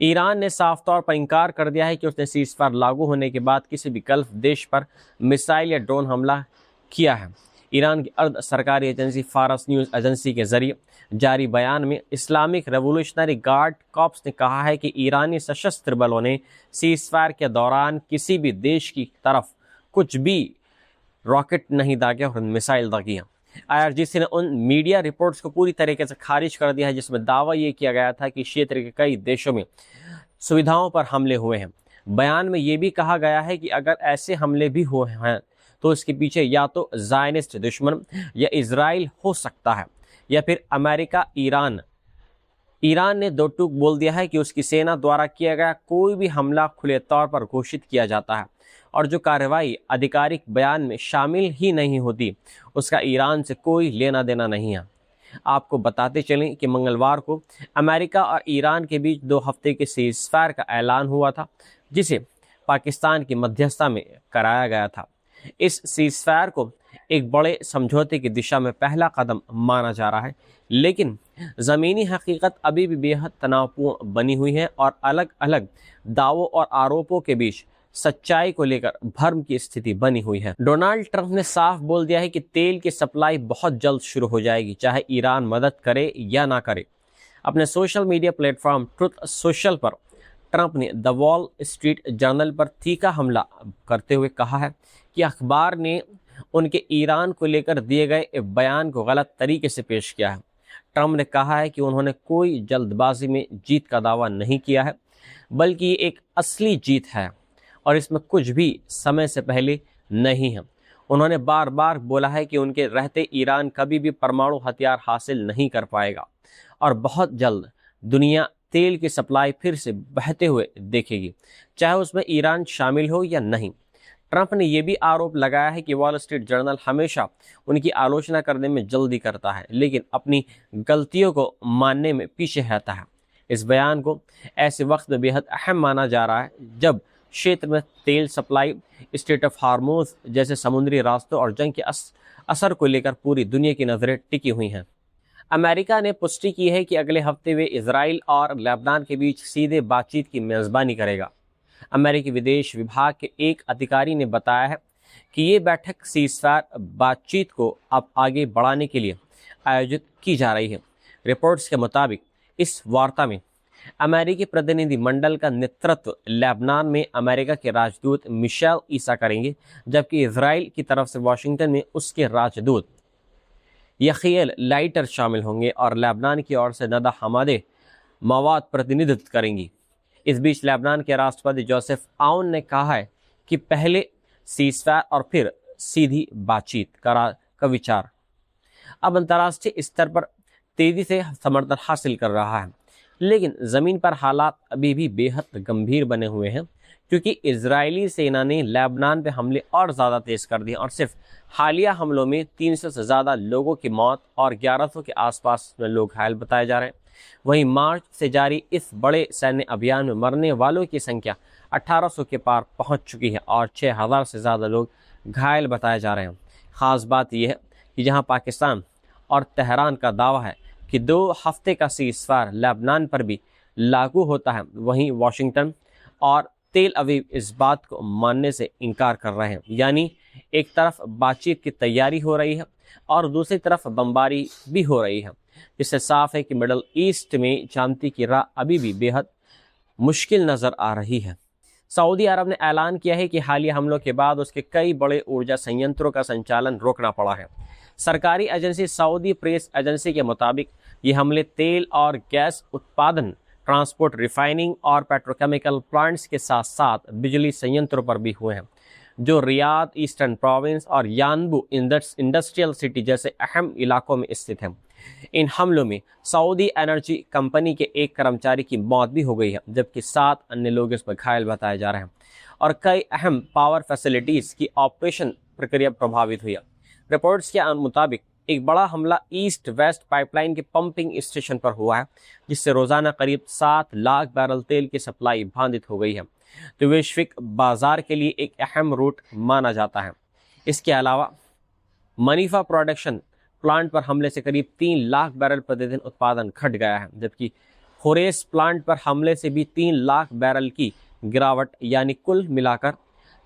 Iran ने साफ तौर पर इंकार कर दिया है कि उसने सीज़फायर लागू होने के बाद किसी भी गल्फ देश पर मिसाइल या ड्रोन हमला किया है। ईरान की अर्ध सरकारी एजेंसी फारस न्यूज़ एजेंसी के जरिए जारी बयान में इस्लामिक रेवोल्यूशनरी गार्ड कॉर्प्स ने कहा है कि ईरानी सशस्त्र बलों ने सीज़फायर के दौरान किसी भी देश की तरफ कुछ भी रॉकेट नहीं दागे और मिसाइल दागी। IRGC ने उन मीडिया रिपोर्ट्स को पूरी तरीके से खारिज कर दिया है जिसमें दावा ये किया गया था कि क्षेत्र के कई देशों में सुविधाओं पर हमले हुए हैं। बयान में ये भी कहा गया है कि अगर ऐसे हमले भी हुए हैं तो इसके पीछे या तो ज़ायनिस्ट दुश्मन या इजराइल हो सकता है या फिर अमेरिका। ईरान ने दो टूक बोल दिया है कि उसकी सेना द्वारा किया गया कोई भी हमला खुले तौर पर घोषित किया जाता है और जो कार्रवाई आधिकारिक बयान में शामिल ही नहीं होती उसका ईरान से कोई लेना देना नहीं है। आपको बताते चलें कि मंगलवार को अमेरिका और ईरान के बीच 2 हफ्ते के सीज़फायर का ऐलान हुआ था जिसे पाकिस्तान की मध्यस्थता में कराया गया था। इस सीज़फायर को एक बड़े समझौते की दिशा में पहला कदम माना जा रहा है, लेकिन ज़मीनी हकीकत अभी भी बेहद तनावपूर्ण बनी हुई है और अलग अलग दावों और आरोपों के बीच सच्चाई को लेकर भ्रम की स्थिति बनी हुई है। डोनाल्ड ट्रंप ने साफ बोल दिया है कि तेल की सप्लाई बहुत जल्द शुरू हो जाएगी, चाहे ईरान मदद करे या ना करे। अपने social media platform truth social पर ट्रंप ने द वॉल स्ट्रीट जर्नल पर तीखा हमला करते हुए कहा है कि अखबार ने उनके ईरान को लेकर दिए गए बयान को गलत तरीके से पेश किया है। ट्रंप ने कहा है कि उन्होंने कोई जल्दबाजी में जीत का दावा नहीं किया है, बल्कि ये एक असली जीत है और इसमें कुछ भी समय से पहले नहीं है। उन्होंने बार बार बोला है कि उनके रहते ईरान कभी भी परमाणु हथियार हासिल नहीं कर पाएगा और बहुत जल्द दुनिया तेल की सप्लाई फिर से बहते हुए देखेगी, चाहे उसमें ईरान शामिल हो या नहीं। ट्रंप ने यह भी आरोप लगाया है कि वॉल स्ट्रीट जर्नल हमेशा उनकी आलोचना करने में जल्दी करता है लेकिन अपनी गलतियों को मानने में पीछे रहता है। इस बयान को ऐसे वक्त में बेहद अहम माना जा रहा है जब क्षेत्र में तेल सप्लाई, स्ट्रेट ऑफ हार्मोज जैसे समुद्री रास्तों और जंग के असर को लेकर पूरी दुनिया की नज़रें टिकी हुई हैं। अमेरिका ने पुष्टि की है कि अगले हफ्ते वे इजराइल और लेबनान के बीच सीधे बातचीत की मेज़बानी करेगा। अमेरिकी विदेश विभाग के एक अधिकारी ने बताया है कि ये बैठक सीज़फायर बातचीत को अब आगे बढ़ाने के लिए आयोजित की जा रही है। रिपोर्ट्स के मुताबिक इस वार्ता में अमेरिकी प्रतिनिधि मंडल का नेतृत्व लेबनान में अमेरिका के राजदूत मिशेल ईसा करेंगे, जबकि इजराइल की तरफ से वाशिंगटन में उसके राजदूत यखियल लाइटर शामिल होंगे और लेबनान की ओर से नदा हमादे मवाद प्रतिनिधित्व करेंगी। इस बीच लेबनान के राष्ट्रपति जोसेफ आउन ने कहा है कि पहले सीज़फायर और फिर सीधी बातचीत का विचार अब अंतर्राष्ट्रीय स्तर पर तेजी से समर्थन हासिल कर रहा है, लेकिन ज़मीन पर हालात अभी भी बेहद गंभीर बने हुए हैं क्योंकि इजरायली सेना ने लेबनान पे हमले और ज़्यादा तेज़ कर दिए और सिर्फ हालिया हमलों में 300 से ज़्यादा लोगों की मौत और 1100 के आसपास में लोग घायल बताए जा रहे हैं। वहीं मार्च से जारी इस बड़े सैन्य अभियान में मरने वालों की संख्या 1800 के पार पहुंच चुकी है और 6000 से ज़्यादा लोग घायल बताए जा रहे हैं। ख़ास बात यह है कि जहां पाकिस्तान और तेहरान का दावा है कि 2 हफ्ते का सीज़फायर लेबनान पर भी लागू होता है, वहीं वाशिंगटन और तेल अवीव इस बात को मानने से इनकार कर रहे हैं। यानी एक तरफ बातचीत की तैयारी हो रही है और दूसरी तरफ बमबारी भी हो रही है, जिससे साफ है कि मिडल ईस्ट में शांति की राह अभी भी बेहद मुश्किल नज़र आ रही है। सऊदी अरब ने ऐलान किया है कि हालिया हमलों के बाद उसके कई बड़े ऊर्जा संयंत्रों का संचालन रोकना पड़ा है। सरकारी एजेंसी सऊदी प्रेस एजेंसी के मुताबिक ये हमले तेल और गैस उत्पादन, ट्रांसपोर्ट, रिफाइनिंग और पेट्रोकेमिकल प्लांट्स के साथ साथ बिजली संयंत्रों पर भी हुए हैं, जो रियाद, ईस्टर्न प्रोविंस और यानबू इंडस्ट्रियल सिटी जैसे अहम इलाकों में स्थित हैं। इन हमलों में सऊदी एनर्जी कंपनी के एक कर्मचारी की मौत भी हो गई है, जबकि 7 अन्य लोग इसमें घायल बताए जा रहे हैं और कई अहम पावर फैसिलिटीज़ की ऑपरेशन प्रक्रिया प्रभावित हुई है। रिपोर्ट्स के मुताबिक एक बड़ा हमला ईस्ट वेस्ट पाइपलाइन के पंपिंग स्टेशन पर हुआ है, जिससे रोज़ाना करीब 7 लाख बैरल तेल की सप्लाई बाधित हो गई है, तो वैश्विक बाजार के लिए एक अहम रूट माना जाता है। इसके अलावा मनीफा प्रोडक्शन प्लांट पर हमले से करीब 3 लाख बैरल प्रतिदिन उत्पादन घट गया है, जबकि होरेस प्लांट पर हमले से भी 3 लाख बैरल की गिरावट, यानी कुल मिलाकर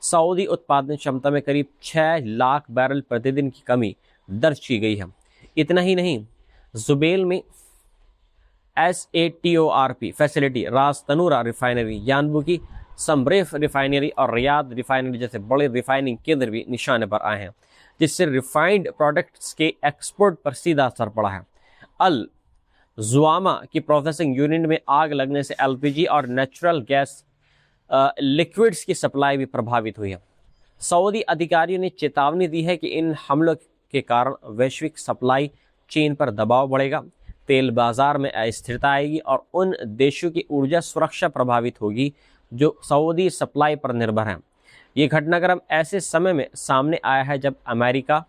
सऊदी उत्पादन क्षमता में करीब 6 लाख बैरल प्रतिदिन की कमी दर्ज की गई है। इतना ही नहीं, जुबेल में SATORP फैसिलिटी, रास तनूरा रिफाइनरी, यानबू की समरेफ रिफाइनरी और रियाद रिफाइनरी जैसे बड़े रिफाइनिंग केंद्र भी निशाने पर आए हैं, जिससे रिफाइंड प्रोडक्ट्स के एक्सपोर्ट पर सीधा असर पड़ा है। अल जुआमा की प्रोसेसिंग यूनिट में आग लगने से LPG और नेचुरल गैस लिक्विड्स की सप्लाई भी प्रभावित हुई है। सऊदी अधिकारियों ने चेतावनी दी है कि इन हमलों के कारण वैश्विक सप्लाई चेन पर दबाव बढ़ेगा, तेल बाजार में अस्थिरता आएगी और उन देशों की ऊर्जा सुरक्षा प्रभावित होगी जो सऊदी सप्लाई पर निर्भर हैं। ये घटनाक्रम ऐसे समय में सामने आया है जब अमेरिका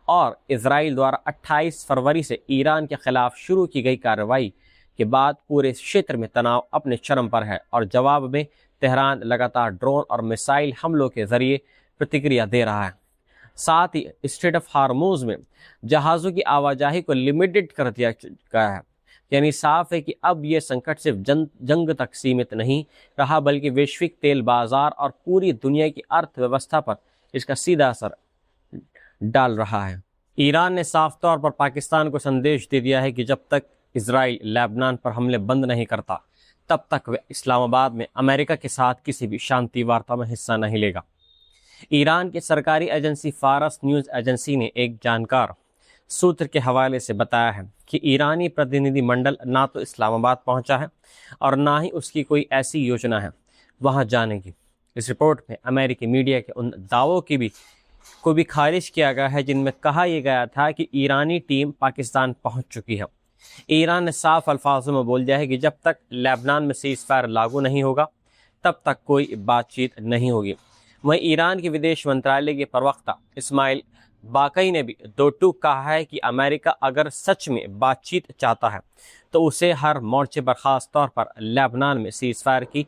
और इजराइल द्वारा 28 फरवरी से ईरान के खिलाफ शुरू की गई कार्रवाई के बाद पूरे क्षेत्र में तनाव अपने चरम पर है और जवाब में तेहरान लगातार ड्रोन और मिसाइल हमलों के जरिए प्रतिक्रिया दे रहा है। साथ ही स्ट्रेट ऑफ हार्मूज में जहाज़ों की आवाजाही को लिमिटेड कर दिया गया है, यानी साफ है कि अब यह संकट सिर्फ जंग तक सीमित नहीं रहा बल्कि वैश्विक तेल बाजार और पूरी दुनिया की अर्थव्यवस्था पर इसका सीधा असर डाल रहा है। ईरान ने साफ तौर पर पाकिस्तान को संदेश दे दिया है कि जब तक इजराइल लेबनान पर हमले बंद नहीं करता तब तक वह इस्लामाबाद में अमेरिका के साथ किसी भी शांति वार्ता में हिस्सा नहीं लेगा। ईरान की सरकारी एजेंसी फारस न्यूज़ एजेंसी ने एक जानकार सूत्र के हवाले से बताया है कि ईरानी प्रतिनिधिमंडल ना तो इस्लामाबाद पहुंचा है और ना ही उसकी कोई ऐसी योजना है वहां जाने की। इस रिपोर्ट में अमेरिकी मीडिया के उन दावों को भी खारिज किया गया है जिनमें कहा यह गया था कि ईरानी टीम पाकिस्तान पहुंच चुकी है। ईरान ने साफ अल्फाजों में बोल दिया है कि जब तक लेबनान में सीज़फायर लागू नहीं होगा तब तक कोई बातचीत नहीं होगी। वहीं ईरान के विदेश मंत्रालय के प्रवक्ता इस्माइल बाकई ने भी दो टूक कहा है कि अमेरिका अगर सच में बातचीत चाहता है तो उसे हर मोर्चे पर ख़ास तौर पर लेबनान में सीज़फायर की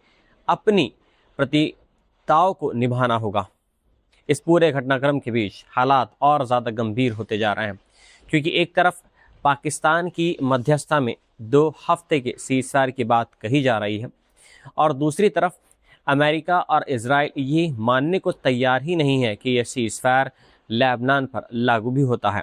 अपनी प्रतिबद्धताओं को निभाना होगा। इस पूरे घटनाक्रम के बीच हालात और ज़्यादा गंभीर होते जा रहे हैं, क्योंकि एक तरफ पाकिस्तान की मध्यस्थता में 2 हफ्ते के सीज़फायर की बात कही जा रही है और दूसरी तरफ अमेरिका और इजराइल ये मानने को तैयार ही नहीं है कि यह सीज़फायर लेबनान पर लागू भी होता है।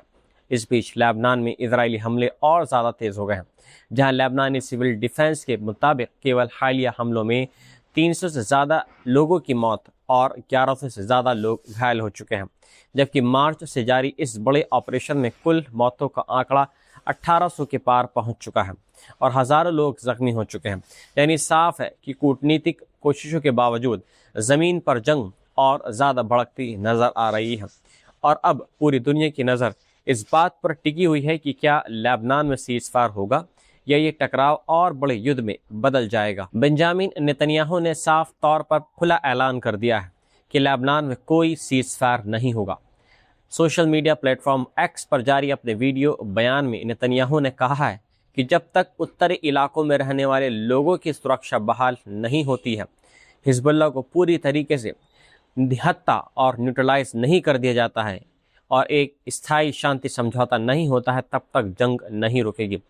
इस बीच लेबनान में इजरायली हमले और ज़्यादा तेज़ हो गए हैं, जहां लेबनानी सिविल डिफेंस के मुताबिक केवल हालिया हमलों में 300 से ज़्यादा लोगों की मौत और 1100 से ज़्यादा लोग घायल हो चुके हैं, जबकि मार्च से जारी इस बड़े ऑपरेशन में कुल मौतों का आंकड़ा 1800 के पार पहुंच चुका है और हज़ारों लोग जख्मी हो चुके हैं। यानी साफ है कि कूटनीतिक कोशिशों के बावजूद ज़मीन पर जंग और ज़्यादा भड़कती नज़र आ रही है और अब पूरी दुनिया की नज़र इस बात पर टिकी हुई है कि क्या लेबनान में सीज़फायर होगा या ये टकराव और बड़े युद्ध में बदल जाएगा। बेंजामिन नेतन्याहू ने साफ तौर पर खुला ऐलान कर दिया है कि लेबनान में कोई सीज़फायर नहीं होगा। सोशल मीडिया प्लेटफॉर्म एक्स पर जारी अपने वीडियो बयान में नेतन्याहू ने कहा है कि जब तक उत्तरी इलाकों में रहने वाले लोगों की सुरक्षा बहाल नहीं होती है, हिजबुल्लाह को पूरी तरीके से निहत्ता और न्यूट्रलाइज नहीं कर दिया जाता है और एक स्थायी शांति समझौता नहीं होता है, तब तक जंग नहीं रुकेगी।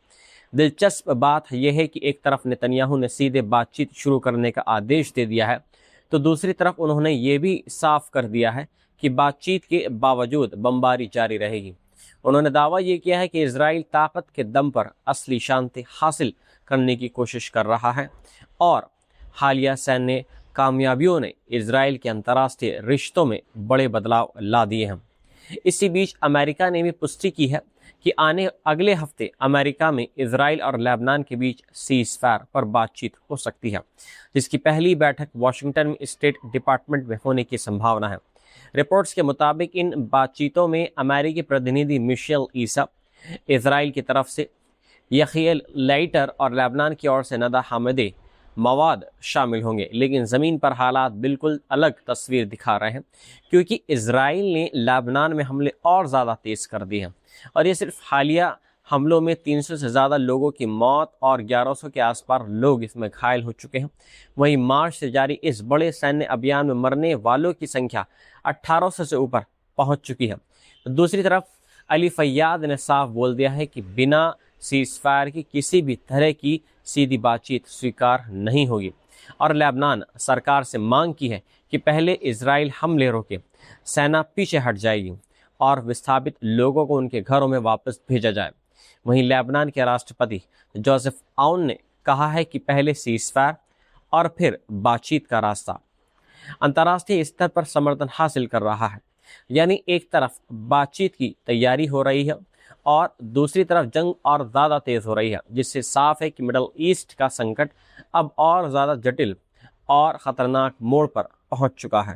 दिलचस्प बात यह है कि एक तरफ नेतन्याहू ने सीधे बातचीत शुरू करने का आदेश दे दिया है, तो दूसरी तरफ उन्होंने ये भी साफ कर दिया है कि बातचीत के बावजूद बमबारी जारी रहेगी। उन्होंने दावा ये किया है कि इजराइल ताकत के दम पर असली शांति हासिल करने की कोशिश कर रहा है और हालिया सैन्य कामयाबियों ने इजराइल के अंतर्राष्ट्रीय रिश्तों में बड़े बदलाव ला दिए हैं। इसी बीच अमेरिका ने भी पुष्टि की है कि अगले हफ्ते अमेरिका में इजराइल और लेबनान के बीच सीज़फायर पर बातचीत हो सकती है, जिसकी पहली बैठक वाशिंगटन में स्टेट डिपार्टमेंट में होने की संभावना है। रिपोर्ट्स के मुताबिक इन बातचीतों में अमेरिकी प्रतिनिधि मिशेल ईसा, इजराइल की तरफ से यखियल लाइटर और लेबनान की ओर से नदा हामिदी मवाद शामिल होंगे। लेकिन ज़मीन पर हालात बिल्कुल अलग तस्वीर दिखा रहे हैं, क्योंकि इजराइल ने लेबनान में हमले और ज़्यादा तेज़ कर दिए हैं और ये सिर्फ हालिया हमलों में 300 से ज़्यादा लोगों की मौत और 1100 के आसपास लोग इसमें घायल हो चुके हैं। वहीं मार्च से जारी इस बड़े सैन्य अभियान में मरने वालों की संख्या 1800 से ऊपर पहुंच चुकी है। दूसरी तरफ अली फैयाद ने साफ बोल दिया है कि बिना सीज फायर की किसी भी तरह की सीधी बातचीत स्वीकार नहीं होगी और लेबनान सरकार से मांग की है कि पहले इजराइल हमले रोके, सेना पीछे हट जाएगी और विस्थापित लोगों को उनके घरों में वापस भेजा जाए। वहीं लेबनान के राष्ट्रपति जोसेफ आउन ने कहा है कि पहले सीज फायर और फिर बातचीत का रास्ता अंतर्राष्ट्रीय स्तर पर समर्थन हासिल कर रहा है। यानी एक तरफ बातचीत की तैयारी हो रही है और दूसरी तरफ जंग और ज़्यादा तेज हो रही है, जिससे साफ है कि मिडल ईस्ट का संकट अब और ज़्यादा जटिल और ख़तरनाक मोड़ पर पहुंच चुका है।